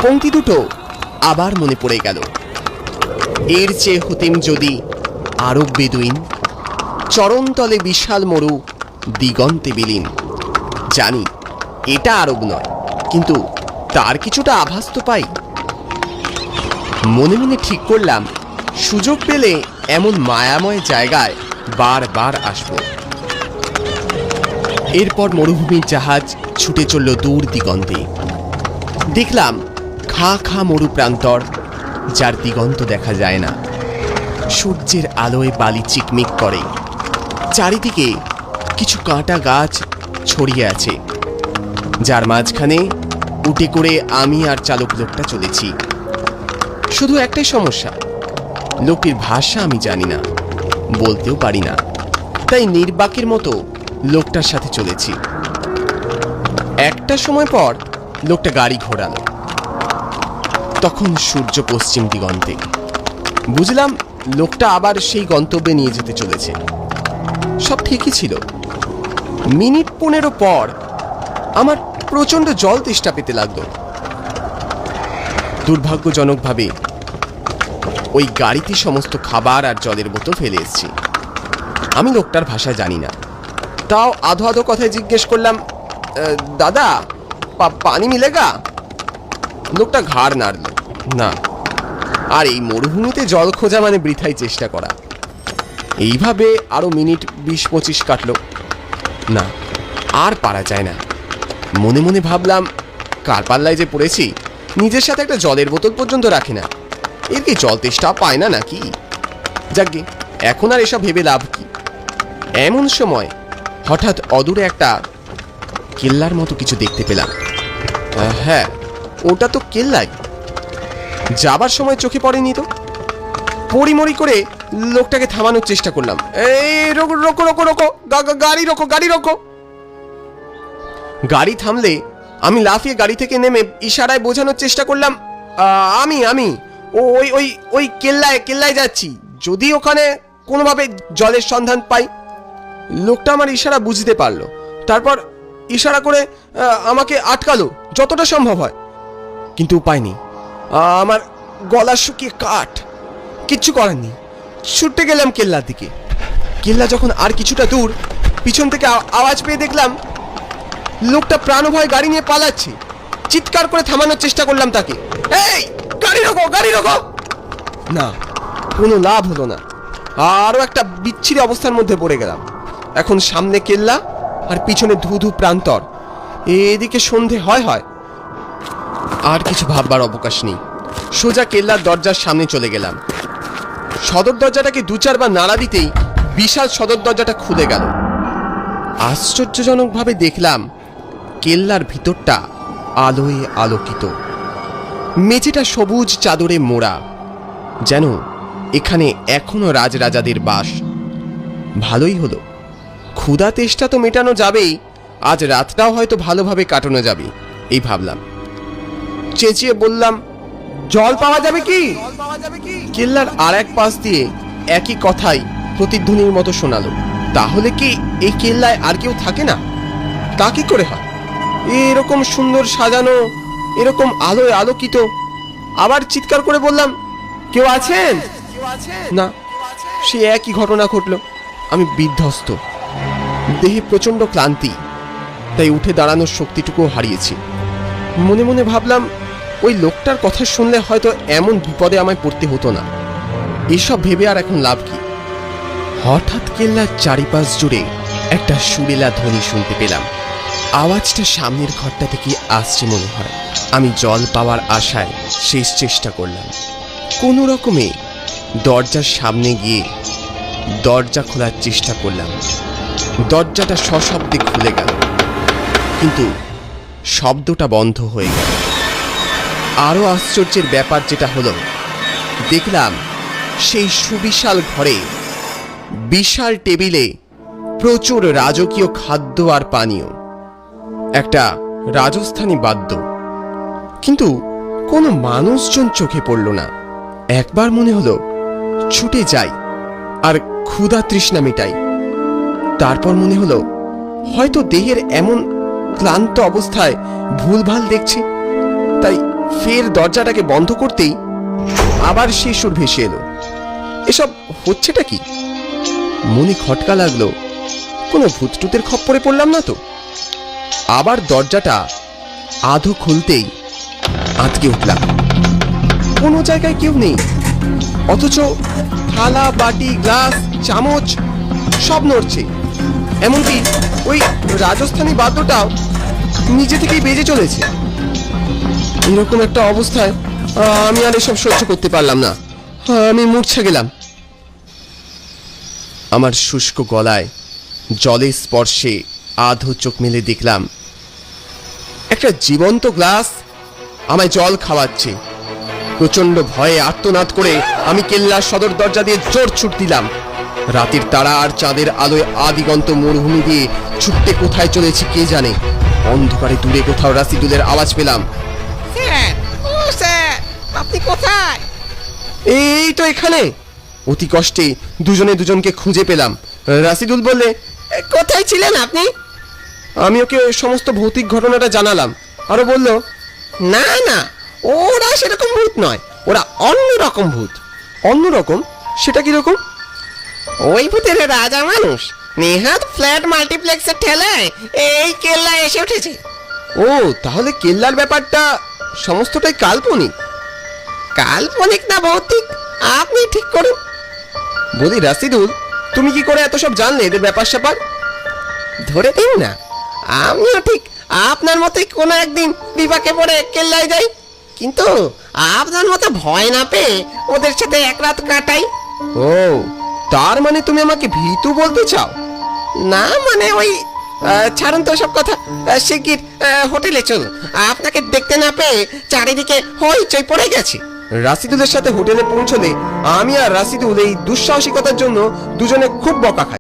পংক্তি দুটো আবার মনে পড়ে গেল। এর চেয়ে হতেম যদি আরব বেদুইন, চরণতলে বিশাল মরু, দিগন্তে বিলীন। জানি এটা আরব নয়, কিন্তু তার কিছুটা আভাস তো পাই। মনে মনে ঠিক করলাম সুযোগ পেলে এমন মায়াময় জায়গায় বারবার আসব। এরপর মরুভূমির জাহাজ ছুটে চলল দূর দিগন্তে। দেখলাম খা খা মরু প্রান্তর, যার দিগন্ত দেখা যায় না। সূর্যের আলোয় বালি চিকমিক করে, চারিদিকে কিছু কাঁটা গাছ ছড়িয়ে আছে, যার মাঝখানে উঠে করে আমি আর চালক লোকটা চলেছি। শুধু একটাই সমস্যা, লোকটির ভাষা আমি জানি না, বলতেও পারি না, তাই নির্বাকের মতো লোকটার সাথে চলেছি। একটা সময় পর লোকটা গাড়ি ঘোরালো। তখন সূর্য পশ্চিম দিগন্তে। বুঝলাম লোকটা আবার সেই গন্তব্যে নিয়ে যেতে চলেছে। সব ঠিকই ছিল। মিনিট 15 পর আমার প্রচন্ড জল তেষ্টা পেতে লাগলো। দুর্ভাগ্যজনকভাবে ওই গাড়িতে সমস্ত খাবার আর জলের বোতল ফেলে এসেছি। আমি লোকটার ভাষা জানি না, তাও আধো আধো কথায় জিজ্ঞেস করলাম, দাদা পানি মিলেগা? লোকটা ঘাড় নাড়ল না। আর এই মরুভূমিতে জল খোঁজা মানে বৃথাই চেষ্টা করা। এইভাবে আরো মিনিট 20-25 কাটলো। না, আর পারা যায় না। মনে মনে ভাবলাম, কার পাল্লায় যে পড়েছি, নিজের সাথে একটা জলের বোতল পর্যন্ত রাখি না। এর কি জল তেষ্টা পায় না নাকি? যাকগে, এখন আর এসব ভেবে লাভ কি? এমন সময় হঠাৎ অদূরে একটা কেল্লার মতো কিছু দেখতে পেলাম। হ্যাঁ, ওটা তো কেল্লাই। যাবার সময় চোখে পড়েনি তো। পরিমরি করে লোকটাকে থামানোর চেষ্টা করলাম। এই রোকো রোকো রোকো রোকো, গাড়ি রোকো, গাড়ি রোকো। গাড়ি থামলে আমি লাফিয়ে গাড়ি থেকে নেমে ইশারায় বোঝানোর চেষ্টা করলাম, আমি ওই ওই ওই কেল্লায় যাচ্ছি, যদি ওখানে কোনোভাবে জলের সন্ধান পাই। লোকটা আমার ইশারা বুঝতে পারলো। তারপর ইশারা করে আমাকে আটকালো যতটা সম্ভব হয়, কিন্তু উপায় নেই। আমার গলা শুকিয়ে কাঠ। কিচ্ছু করার নেই, ছুটতে গেলাম কেল্লার দিকে। কেল্লা যখন আর কিছুটা দূর, পিছন থেকে আওয়াজ পেয়ে দেখলাম লোকটা প্রাণভয়ে গাড়ি নিয়ে পালাচ্ছে। চিৎকার করে থামানোর চেষ্টা করলাম তাকে, এই গাড়ি রোকো, গাড়ি রোকো। না, কোনো লাভ হলো না। আরো একটা বিচ্ছিরি অবস্থার মধ্যে পড়ে গেলাম। এখন সামনে কেল্লা আর পিছনে ধুধু প্রান্তর। এদিকে সন্ধে হয়। আর কিছু ভাববার অবকাশ নেই। সোজা কেল্লার দরজার সামনে চলে গেলাম। সদর দরজাটাকে 2-4 বার নাড়া দিতেই বিশাল সদর দরজাটা খুলে গেল। আশ্চর্যজনকভাবে দেখলাম কেল্লার ভিতরটা আলোয় আলোকিত। মেঝেটা সবুজ চাদরে মোড়া, যেন এখানে এখনো রাজরাজাদের বাস। ভালোই হলো, ক্ষুধা তেষ্টা তো মেটানো যাবেই, আজ রাতটাও হয়তো ভালোভাবে কাটানো যাবে এই ভাবলাম। চেঁচিয়ে বললাম, জল পাওয়া যাবে কি? কেল্লার আর এক পাশ দিয়ে একই কথাই প্রতিধ্বনির মতো শোনালো। তাহলে কি এই কেল্লায় আর কেউ থাকে না? তা কি করে হয়? এরকম সুন্দর সাজানো, এরকম আলোয় আলোকিত। আবার চিৎকার করে বললাম, কেউ আছেন? না, সে একই ঘটনা ঘটল। আমি বিধ্বস্ত, দেহে প্রচন্ড ক্লান্তি, তাই উঠে দাঁড়ানোর শক্তিটুকুও হারিয়েছি। মনে মনে ভাবলাম, ওই লোকটার কথা শুনলে হয়তো এমন বিপদে আমায় পড়তে হতো না। এসব ভেবে আর এখন লাভ কি? হঠাৎ কেল্লার চারিপাশ জুড়ে একটা সুরেলা ধ্বনি শুনতে পেলাম। আওয়াজটা সামনের ঘরটা থেকে আসছে মনে হয়। আমি জল পাওয়ার আশায় শেষ চেষ্টা করলাম। কোনো রকমে দরজার সামনে গিয়ে দরজা খোলার চেষ্টা করলাম। দরজাটা সশব্দে খুলে গেল, কিন্তু শব্দটা বন্ধ হয়ে গেল। আরো আশ্চর্যের ব্যাপার যেটা হলো, দেখলাম সেই সুবিশাল ঘরে বিশাল টেবিলে প্রচুর রাজকীয় খাদ্য আর পানীয়, একটা রাজস্থানী বাদ্য, কিন্তু কোনো মানুষজন চোখে পড়ল না। একবার মনে হলো ছুটে যাই আর ক্ষুধা তৃষ্ণা মেটাই, তারপর মনে হলো হয়তো দেহের এমন ক্লান্ত অবস্থায় ভুলভাল দেখছি, তাই ফের দরজাটাকে বন্ধ করতেই আবার সেই সুর ভেসে এলো। এসব হচ্ছেটা কি? মনে খটকা লাগলো, কোনো ভূতটুতের খপ্পরে পড়লাম না তো। আবার দরজাটা আধো খুলতেই আটকে উঠলাম। কোনো জায়গায় কেউ নেই, অথচ থালা, বাটি, গ্লাস, চামচ সব নড়ছে। এমনকি ওই রাজস্থানী বাদ্যটাও নিজে থেকেই বেজে চলেছে। এরকম একটা অবস্থায় আমি আর এসব সহ্য করতে পারলাম না। আমি মূর্ছা গেলাম। আমার শুষ্ক গলায় জলের স্পর্শে আধো চোখ মেলে দেখলাম একটা জীবন্ত গ্লাস আমায় জল খাওয়াচ্ছে। প্রচন্ড ভয়ে আর্তনাদ করে আমি কেল্লার সদর দরজা দিয়ে জোর ছুট দিলাম। রাতের তারা আর চাঁদের আলোয় আদিগন্ত মরুভূমি দিয়ে ছুটতে কোথায় চলেছি কে জানে। অন্ধকারে দূরে কোথাও রাসিদুলের আওয়াজ পেলাম। স্যার, ও স্যার, আপনি কোথায়? এই তো এখানে। অতি কষ্টে দুজনে দুজনকে খুঁজে পেলাম। রাসিদুল বললে, কোথায় ছিলেন আপনি? আমি ওকে ওই সমস্ত ভৌতিক ঘটনাটা জানালাম। আরো বলল, না না, ওরা সেরকম ভূত নয়, ওরা অন্য রকম ভূত। অন্যরকম? সেটা কিরকম? ওই ভূতের রাজা মানুষ নেহাত ফ্ল্যাট মাল্টিপ্লেক্সের ঠেলায় এই কেল্লায় এসে উঠেছে। ও, তাহলে কেল্লার ব্যাপারটা সমস্তটাই কাল্পনিক। কাল্পনিক না ভৌতিক, আপনি ঠিক করুন। বলি রাসিদুল, তুমি কি করে এত সব জানলে এদের ব্যাপার স্যাপার? ধরে দিন না, আমিও ঠিক আপনার মতোই কোনো একদিন বিপাকে পড়ে কেল্লায় যাই, কিন্তু আপনার মতো ভয় না পেয়ে ওদের সাথে এক রাত কাটাই। ও, তার মানে তুমি আমাকে ভীতু বলতে চাও? না মানে ওই ছাড়ুন তো সব কথা, শিগগির হোটেলে চলুন। আপনাকে দেখতে না পেয়ে চারিদিকে হইচই পড়ে গেছে। রাসিদুলের সাথে হোটেলে পৌঁছলে আমি আর রাসিদুল এই দুঃসাহসিকতার জন্য দুজনে খুব বকা খাই।